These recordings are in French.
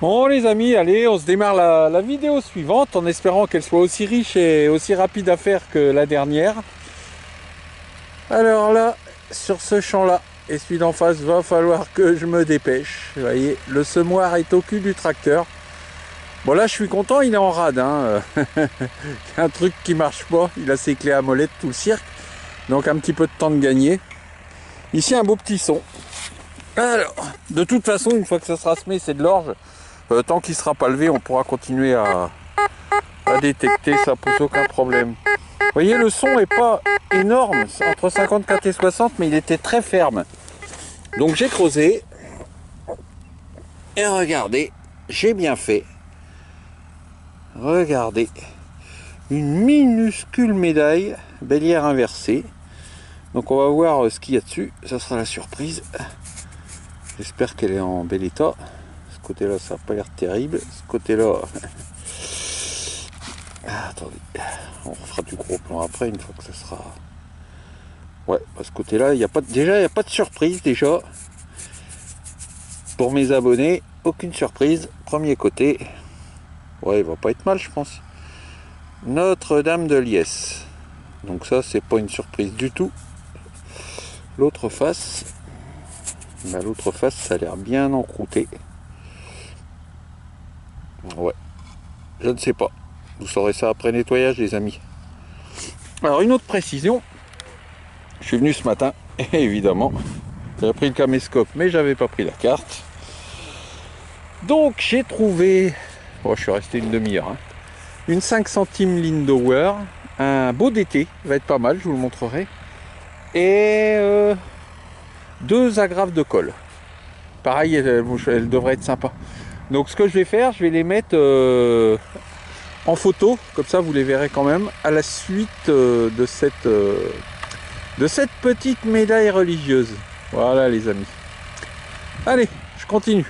Bon les amis, allez, on se démarre la vidéo suivante en espérant qu'elle soit aussi riche et aussi rapide à faire que la dernière. Alors là, sur ce champ-là et celui d'en face, va falloir que je me dépêche. Vous voyez, le semoir est au cul du tracteur. Bon là, je suis content, il est en rade. Hein. Il y a un truc qui marche pas, il a ses clés à molette, tout le cirque. Donc un petit peu de temps de gagner. Ici, un beau petit son. Alors, de toute façon, une fois que ça sera semé, c'est de l'orge. Tant qu'il ne sera pas levé, on pourra continuer à détecter, ça pose aucun problème. Vous voyez, le son n'est pas énorme, c'est entre 54 et 60, mais il était très ferme. Donc j'ai creusé, et regardez, j'ai bien fait. Regardez, une minuscule médaille, bélière inversée. Donc on va voir ce qu'il y a dessus, ça sera la surprise. J'espère qu'elle est en bel état. Ce côté-là, ça n'a pas l'air terrible. Ce côté-là... Ah, attendez, on fera du gros plan après, une fois que ça sera... Ouais, à ce côté-là, il n'y a pas de... déjà, il n'y a pas de surprise, déjà. Pour mes abonnés, aucune surprise. Premier côté. Ouais, il va pas être mal, je pense. Notre-Dame de Liesse. Donc ça, c'est pas une surprise du tout. L'autre face... Bah, l'autre face, ça a l'air bien encrouté. Ouais, je ne sais pas. Vous saurez ça après nettoyage, les amis. Alors, une autre précision. Je suis venu ce matin, et évidemment, j'avais pris le caméscope, mais j'avais pas pris la carte. Donc, j'ai trouvé... Bon, je suis resté une demi-heure. Hein, une 5 centimes Lindauer. Un beau d'été, va être pas mal, je vous le montrerai. Et deux agrafes de colle. Pareil, elle devrait être sympa. Donc, ce que je vais faire, je vais les mettre... en photo, comme ça vous les verrez quand même, à la suite de cette petite médaille religieuse. Voilà les amis. Allez, je continue.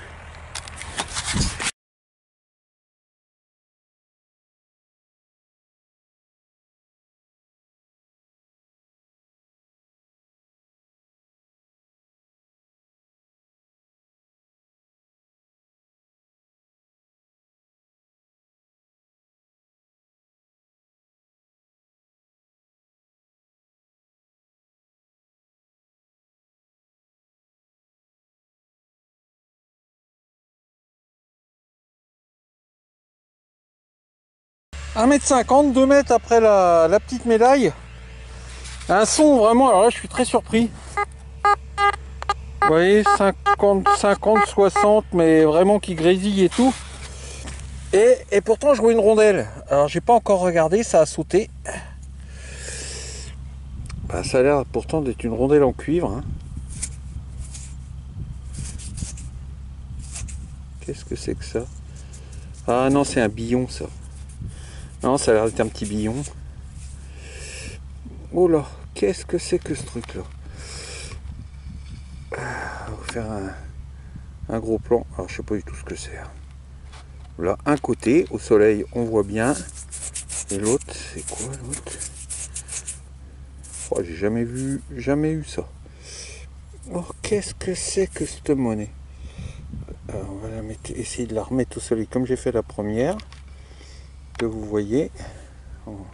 Un mètre 50, 2 mètres après la petite médaille. Un son vraiment, alors là je suis très surpris. Vous voyez, 50, 50, 60, mais vraiment qui grésille et tout. Et pourtant je vois une rondelle. Alors j'ai pas encore regardé, ça a sauté. Bah, ça a l'air pourtant d'être une rondelle en cuivre. Hein. Qu'est-ce que c'est que ça? Ah non, c'est un billon ça. Non, ça a l'air d'être un petit billon. Oh là, qu'est-ce que c'est que ce truc là? On va faire un gros plan. Alors je sais pas du tout ce que c'est. Là, un côté, au soleil, on voit bien. Et l'autre, c'est quoi l'autre? Oh, j'ai jamais eu ça. Oh, qu'est-ce que c'est que cette monnaie? Alors, on va la mettre, essayer de la remettre au soleil comme j'ai fait la première. Que vous voyez. Oh.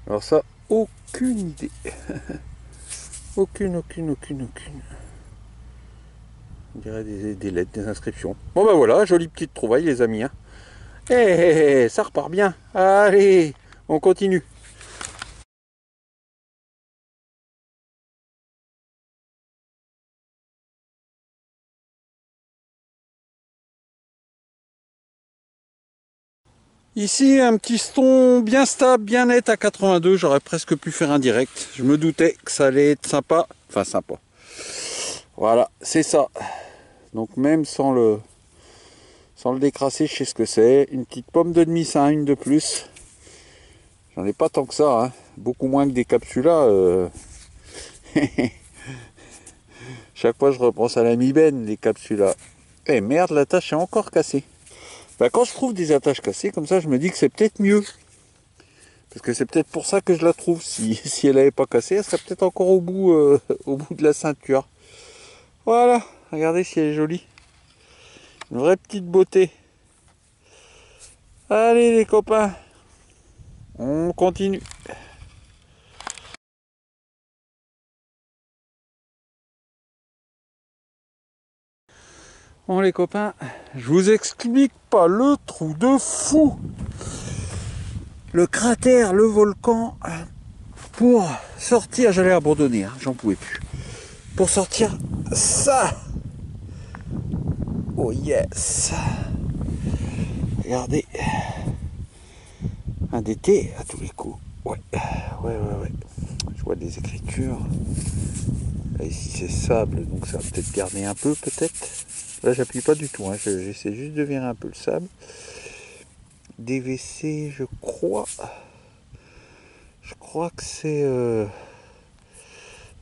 Alors ça, aucune idée. aucune. On dirait des lettres, des inscriptions. Bon ben voilà, jolie petite trouvaille les amis. Hein. Ça repart bien. Allez, on continue. Ici, un petit ston bien stable, bien net à 82. J'aurais presque pu faire un direct. Je me doutais que ça allait être sympa. Enfin, sympa. Voilà, c'est ça. Donc même sans le décrasser, je sais ce que c'est. Une petite pomme de demi, c'est une de plus. J'en ai pas tant que ça. Hein. Beaucoup moins que des capsulas. Chaque fois, je repense à la mi-benne, les capsulas. Eh merde, la tâche est encore cassée. Bah, quand je trouve des attaches cassées comme ça, je me dis que c'est peut-être mieux. Parce que c'est peut-être pour ça que je la trouve. Si elle n'avait pas cassé, elle serait peut-être encore au bout de la ceinture. Voilà, regardez si elle est jolie. Une vraie petite beauté. Allez les copains, on continue. Bon les copains, je vous explique pas le trou de fou. Le cratère, le volcan, pour sortir, j'allais abandonner, hein, j'en pouvais plus. Pour sortir ça. Oh yes. Regardez. Un d'été à tous les coups. Ouais. Je vois des écritures. Là, ici c'est sable, donc ça va peut-être garder un peu, peut-être. Là j'appuie pas du tout, hein. J'essaie juste de virer un peu le sable. DVC, je crois. Je crois que c'est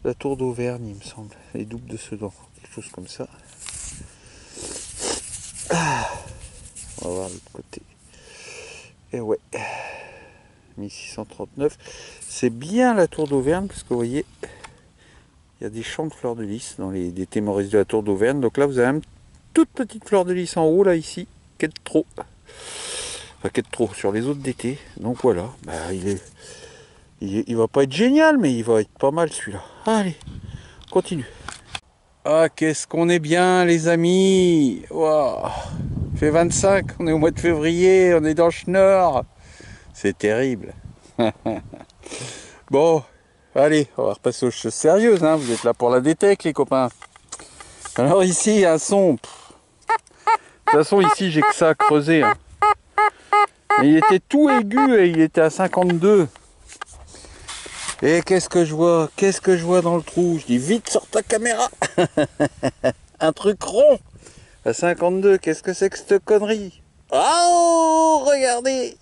la tour d'Auvergne, il me semble. Les doubles de Sedan, quelque chose comme ça. On va voir l'autre côté. Et ouais, 1639. C'est bien la tour d'Auvergne, parce que vous voyez, il y a des champs de fleurs de lys dans des thés maurice de la tour d'Auvergne. Donc là, vous avez une toute petite fleur de lys en haut, là, ici, qui est de trop. Enfin, qui est de trop sur les autres d'été. Donc voilà, bah, il va pas être génial, mais il va être pas mal celui-là. Allez, continue. Ah, qu'est-ce qu'on est bien, les amis. Wow. Il fait 25, on est au mois de février, on est dans le Schnorr. C'est terrible. Bon, allez, on va repasser aux choses sérieuses. Hein. Vous êtes là pour la détecte, les copains. Alors ici, un son. De toute façon, ici, j'ai que ça à creuser. Hein. Et il était tout aigu et il était à 52. Et qu'est-ce que je vois? Qu'est-ce que je vois dans le trou? Je dis, vite, sors ta caméra. Un truc rond. À 52, qu'est-ce que c'est que cette connerie? Oh, regardez.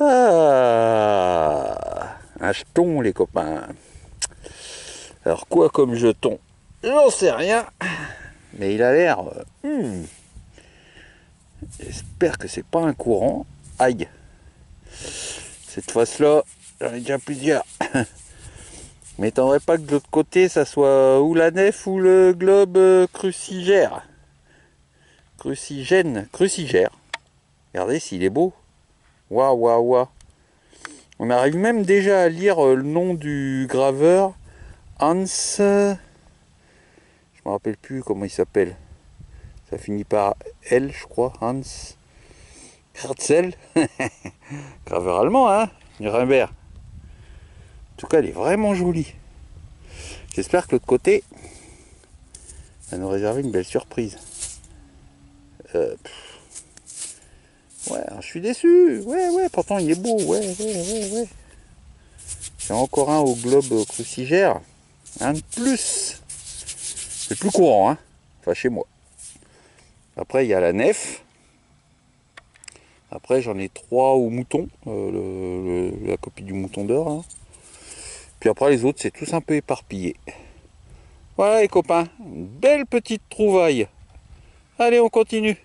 Ah, un jeton, les copains. Alors, quoi comme jeton? J'en sais rien. Mais il a l'air... J'espère que c'est pas un courant. Aïe. Cette face-là, j'en ai déjà plusieurs. M'étonnerait pas que de l'autre côté, ça soit ou la nef ou le globe crucigère. Crucigère. Regardez s'il est beau. Waouh, waouh, waouh. On arrive même déjà à lire le nom du graveur. Hans... Je me rappelle plus comment il s'appelle. Ça finit par L, je crois. Hans Herzl. Graveur allemand, hein, Nuremberg. En tout cas, elle est vraiment jolie. J'espère que l'autre côté, va nous réserver une belle surprise. Ouais, je suis déçu. Ouais, pourtant il est beau. Ouais. C'est encore un au globe crucigère. Un de plus. C'est plus courant, hein. Enfin, chez moi. Après, il y a la nef. Après, j'en ai 3 au mouton. La copie du mouton d'or. Hein. Puis après, les autres, c'est tous un peu éparpillé. Voilà, les copains. Une belle petite trouvaille. Allez, on continue.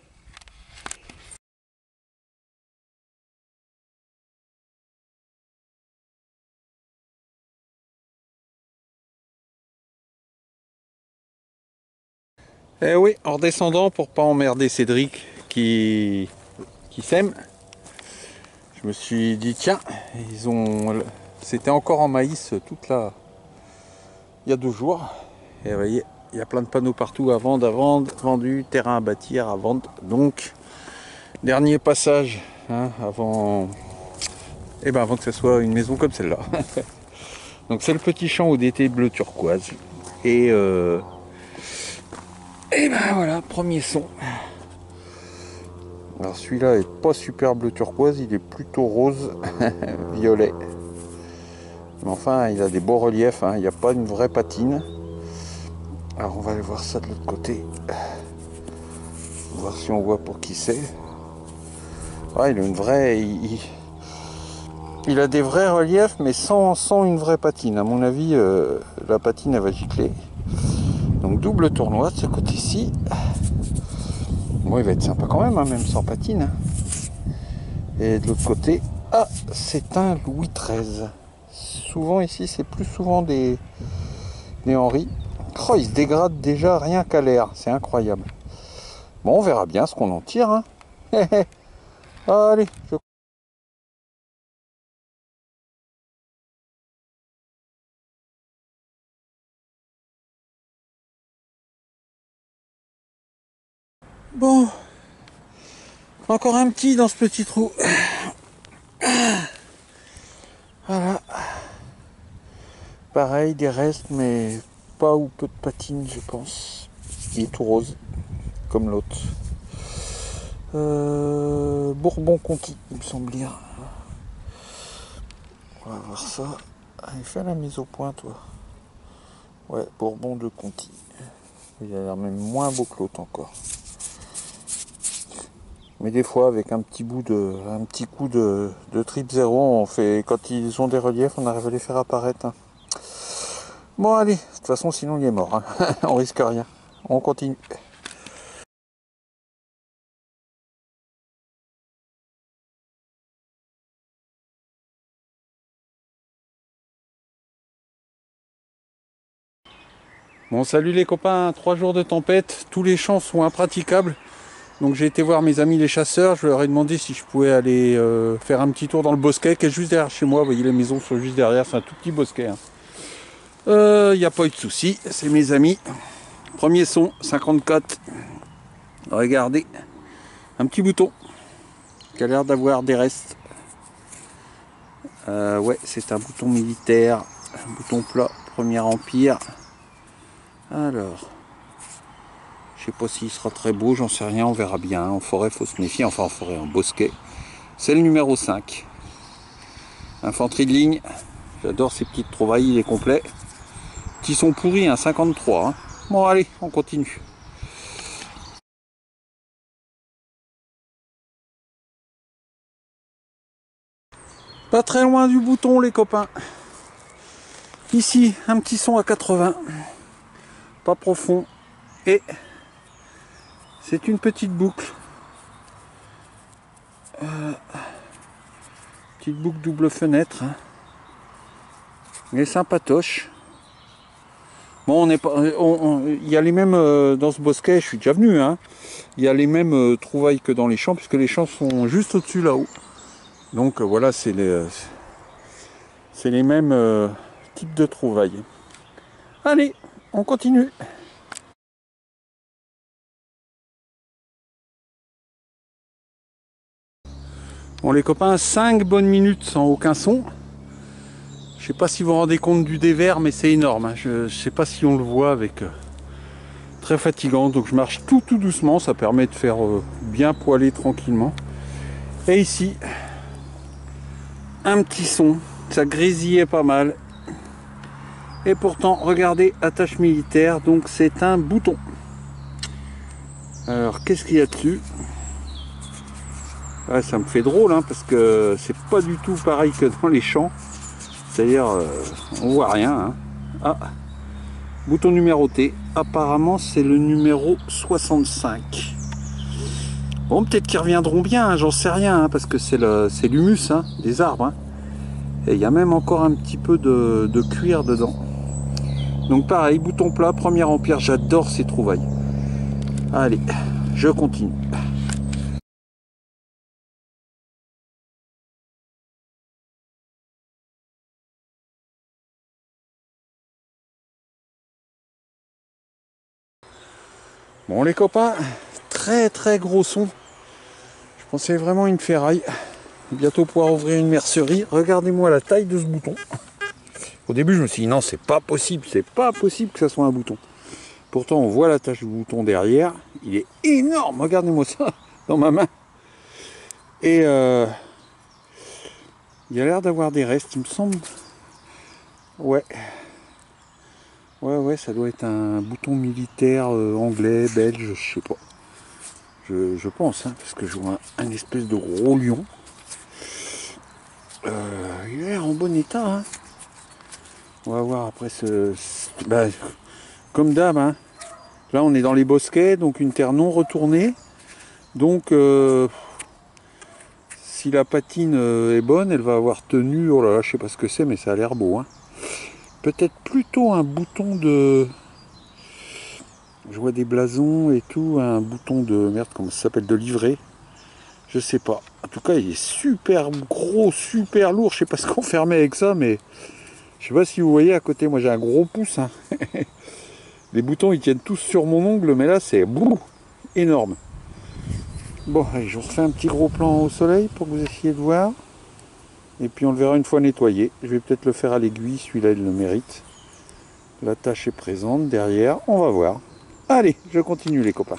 Eh oui, en redescendant pour pas emmerder Cédric qui sème, je me suis dit tiens, c'était encore en maïs toute la, il y a 2 jours. Et vous voyez, il y a plein de panneaux partout à vendre, vendu, terrain à bâtir, à vendre. Donc dernier passage hein, avant que ce soit une maison comme celle-là. Donc c'est le petit champ au d'été bleu turquoise et ben voilà, premier son. Alors celui-là est pas super bleu turquoise, il est plutôt rose, violet. Mais enfin, il a des beaux reliefs, hein. Il n'y a pas une vraie patine. Alors on va aller voir ça de l'autre côté. Voir si on voit pour qui c'est. Ouais, il a une vraie... Il a des vrais reliefs, mais sans une vraie patine. À mon avis, la patine, elle va gicler. Donc double tournoi de ce côté-ci. Bon, il va être sympa quand même, hein, même sans patine. Hein. Et de l'autre côté, ah, c'est un Louis XIII. Souvent ici, c'est plus souvent des Henri Oh, il se dégrade déjà rien qu'à l'air, c'est incroyable. Bon, on verra bien ce qu'on en tire. Hein. Allez, Bon, encore un petit dans ce petit trou. Voilà. Pareil, des restes, mais pas ou peu de patine, je pense. Il est tout rose, comme l'autre. Bourbon-Conti, il me semble lire. On va voir ça. Allez, fais la mise au point, toi. Ouais, Bourbon de Conti. Il a l'air même moins beau que l'autre encore. Mais des fois, avec un petit coup de trip zéro, on fait, quand ils ont des reliefs, on arrive à les faire apparaître. Hein. Bon, allez, de toute façon, sinon il est mort. Hein. On risque rien. On continue. Bon, salut les copains, 3 jours de tempête, tous les champs sont impraticables. Donc j'ai été voir mes amis les chasseurs, je leur ai demandé si je pouvais aller faire un petit tour dans le bosquet qui est juste derrière chez moi. Vous voyez, les maisons sont juste derrière, c'est un tout petit bosquet. Il n'y a pas eu de souci, c'est mes amis. Premier son, 54. Regardez, un petit bouton qui a l'air d'avoir des restes. Ouais, c'est un bouton militaire, un bouton plat, Premier Empire. Alors, je sais pas s'il sera très beau, j'en sais rien, on verra bien. En forêt, faut se méfier, enfin en forêt, en bosquet. C'est le numéro 5. Infanterie de ligne, j'adore ces petites trouvailles, il est complet. Petits sont pourris, 53. Hein. Bon, allez, on continue. Pas très loin du bouton, les copains. Ici, un petit son à 80. Pas profond. Et c'est une petite boucle. Petite boucle double fenêtre. Hein. Elle est sympatoche. Bon, on est pas, il y a les mêmes dans ce bosquet, je suis déjà venu. Hein, il y a les mêmes trouvailles que dans les champs, puisque les champs sont juste au-dessus là-haut. Donc voilà, c'est les mêmes types de trouvailles. Allez, on continue. Bon les copains, 5 bonnes minutes sans aucun son. Je sais pas si vous vous rendez compte du dévers, mais c'est énorme. Hein. Je sais pas si on le voit avec... très fatigant, donc je marche tout doucement, ça permet de faire bien poiler tranquillement. Et ici, un petit son, ça grésillait pas mal. Et pourtant, regardez, attache militaire, donc c'est un bouton. Alors, qu'est-ce qu'il y a dessus? Ouais, ça me fait drôle, hein, parce que c'est pas du tout pareil que dans les champs. C'est-à-dire, on voit rien. Hein. Ah, bouton numéroté. Apparemment, c'est le numéro 65. Bon, peut-être qu'ils reviendront bien, hein, j'en sais rien, hein, parce que c'est l'humus hein, des arbres. Hein. Et il y a même encore un petit peu de cuir dedans. Donc pareil, bouton plat, Premier Empire, j'adore ces trouvailles. Allez, je continue. Bon les copains, très gros son. Je pensais vraiment une ferraille. Bientôt pouvoir ouvrir une mercerie. Regardez-moi la taille de ce bouton. Au début je me suis dit non, c'est pas possible que ça soit un bouton. Pourtant on voit la tache du bouton derrière. Il est énorme, regardez-moi ça dans ma main. Et il a l'air d'avoir des restes, il me semble. Ouais, ça doit être un bouton militaire anglais, belge, je sais pas. Je pense, hein, parce que je vois un espèce de gros lion. Il a l'air en bon état. Hein. On va voir après comme d'hab, hein. Là on est dans les bosquets, donc une terre non retournée. Donc si la patine est bonne, elle va avoir tenu, oh là là, je sais pas ce que c'est, mais ça a l'air beau. Hein. Peut-être plutôt un bouton de Je vois des blasons et tout, un bouton de merde, comment ça s'appelle, de livret. Je sais pas. En tout cas, il est super gros, super lourd. Je sais pas ce qu'on fermait avec ça, mais je sais pas si vous voyez à côté. Moi, j'ai un gros pouce, hein. Les boutons, ils tiennent tous sur mon ongle, mais là, c'est énorme. Bon, allez, je vous refais un petit gros plan au soleil pour que vous essayiez de voir. Et puis, on le verra une fois nettoyé. Je vais peut-être le faire à l'aiguille. Celui-là, il le mérite. La tâche est présente derrière. On va voir. Allez, je continue, les copains.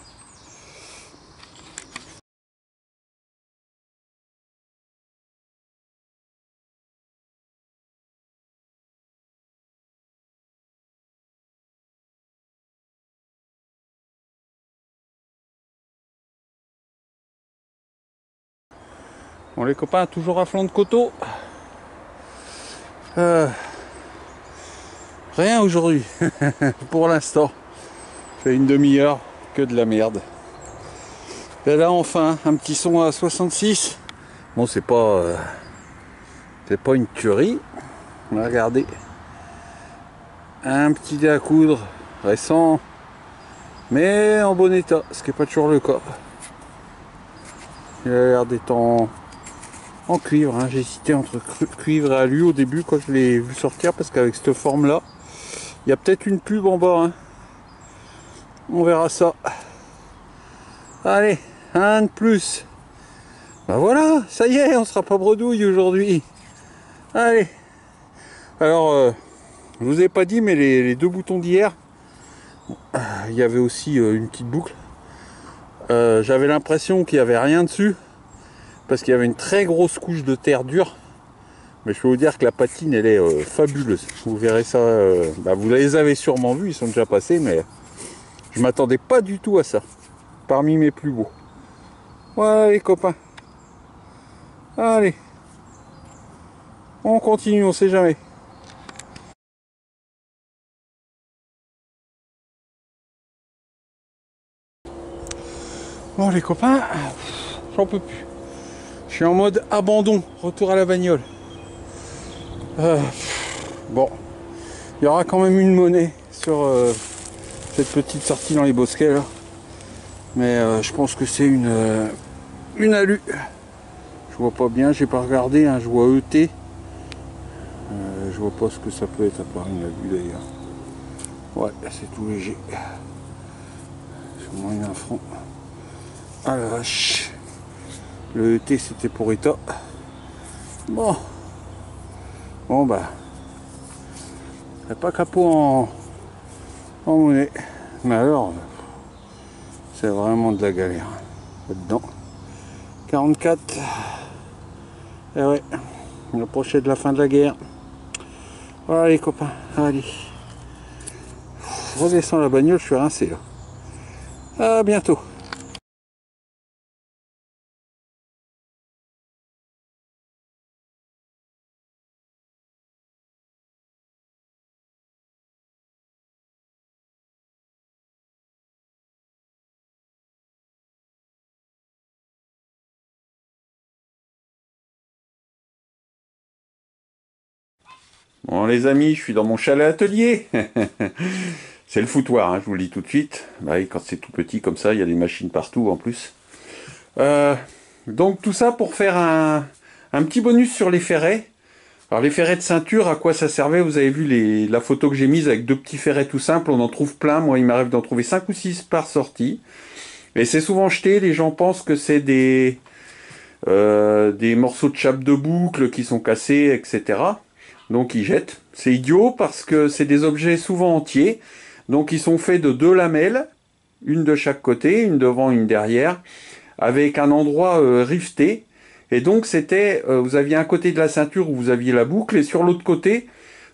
Bon, les copains, toujours à flanc de coteau. Rien aujourd'hui, pour l'instant. Fait une demi-heure, que de la merde. Et là, enfin, un petit son à 66. Bon, c'est pas une tuerie. On va regarder. Un petit dé à coudre récent, mais en bon état, ce qui n'est pas toujours le cas. Il a l'air d'être en cuivre, hein. J'ai hésité entre cuivre et alu au début quand je l'ai vu sortir, parce qu'avec cette forme là, il y a peut-être une pub en bas, hein. On verra ça. Allez, un de plus. Ben voilà, ça y est, on sera pas bredouille aujourd'hui. Allez. Alors, je vous ai pas dit, mais les deux boutons d'hier, il y avait aussi une petite boucle. J'avais l'impression qu'il n'y avait rien dessus, parce qu'il y avait une très grosse couche de terre dure. Mais je peux vous dire que la patine, elle est fabuleuse. Vous verrez ça, vous les avez sûrement vus, ils sont déjà passés, mais je m'attendais pas du tout à ça. Parmi mes plus beaux. Voilà les copains. Allez. On continue, on sait jamais. Bon les copains, j'en peux plus. Je suis en mode abandon, retour à la bagnole. Bon, il y aura quand même une monnaie sur cette petite sortie dans les bosquets là. Mais je pense que c'est une alu. Je vois pas bien, j'ai pas regardé, hein, je vois ET. Je vois pas ce que ça peut être à part une alu d'ailleurs. Ouais, c'est tout léger. Sûrement une infront. Ah la vache. Le ET c'était pour état. Bon. Bon bah. Pas capot en monnaie. Mais alors, c'est vraiment de la galère. Là-dedans. 44. Et ouais. On approchait de la fin de la guerre. Voilà les copains. Allez. Je redescends la bagnole, je suis rincé là. À bientôt. Bon les amis, je suis dans mon chalet atelier. C'est le foutoir, hein, je vous le dis tout de suite. Bah oui, quand c'est tout petit comme ça, il y a des machines partout en plus. Donc tout ça pour faire un petit bonus sur les ferrets. Alors les ferrets de ceinture, à quoi ça servait? Vous avez vu la photo que j'ai mise avec deux petits ferrets tout simples. On en trouve plein. Moi, il m'arrive d'en trouver 5 ou 6 par sortie. Et c'est souvent jeté. Les gens pensent que c'est des morceaux de chape de boucle qui sont cassés, etc. Donc ils jettent. C'est idiot parce que c'est des objets souvent entiers. Donc ils sont faits de 2 lamelles, une de chaque côté, une devant, une derrière, avec un endroit rifté. Et donc c'était, vous aviez un côté de la ceinture où vous aviez la boucle, et sur l'autre côté,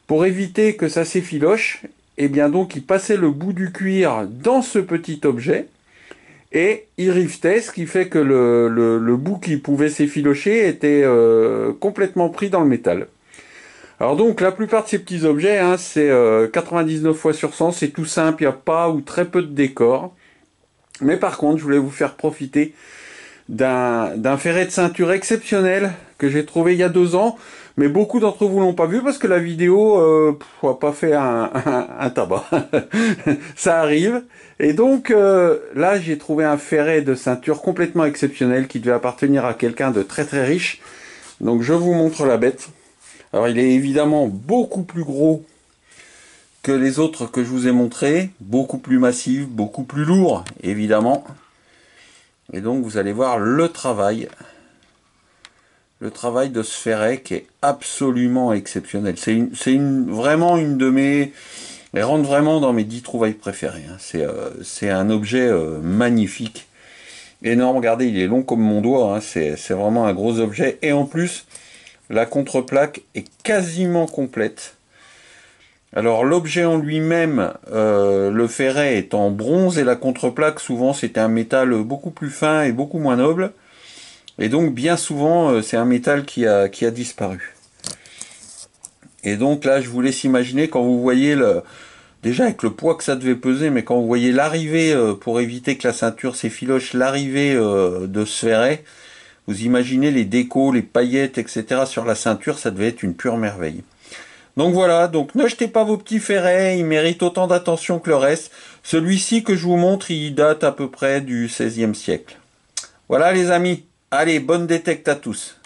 pour éviter que ça s'effiloche, et bien donc il passait le bout du cuir dans ce petit objet, et il riftait, ce qui fait que le bout qui pouvait s'effilocher était complètement pris dans le métal. Alors donc la plupart de ces petits objets, hein, c'est 99 fois sur 100, c'est tout simple, il n'y a pas ou très peu de décor. Mais par contre, je voulais vous faire profiter d'un ferret de ceinture exceptionnel que j'ai trouvé il y a 2 ans, mais beaucoup d'entre vous l'ont pas vu parce que la vidéo a pas fait un tabac. Ça arrive. Et donc là, j'ai trouvé un ferret de ceinture complètement exceptionnel qui devait appartenir à quelqu'un de très très riche. Donc je vous montre la bête. Alors il est évidemment beaucoup plus gros que les autres que je vous ai montrés, beaucoup plus massif, beaucoup plus lourd, évidemment. Et donc vous allez voir le travail de ce ferret qui est absolument exceptionnel. C'est vraiment une de mes... Elle rentre vraiment dans mes 10 trouvailles préférées. Hein. C'est un objet magnifique, énorme. Regardez, il est long comme mon doigt. Hein. C'est vraiment un gros objet. Et en plus, la contreplaque est quasiment complète. Alors l'objet en lui-même, le ferret est en bronze et la contreplaque souvent c'est un métal beaucoup plus fin et beaucoup moins noble. Et donc bien souvent c'est un métal qui a disparu. Et donc là je vous laisse imaginer quand vous voyez déjà avec le poids que ça devait peser, mais quand vous voyez l'arrivée, pour éviter que la ceinture s'effiloche, l'arrivée de ce ferret, vous imaginez les décos, les paillettes, etc. sur la ceinture, ça devait être une pure merveille. Donc voilà, donc ne jetez pas vos petits ferrets, ils méritent autant d'attention que le reste. Celui-ci que je vous montre, il date à peu près du XVIe siècle. Voilà les amis, allez, bonne détecte à tous.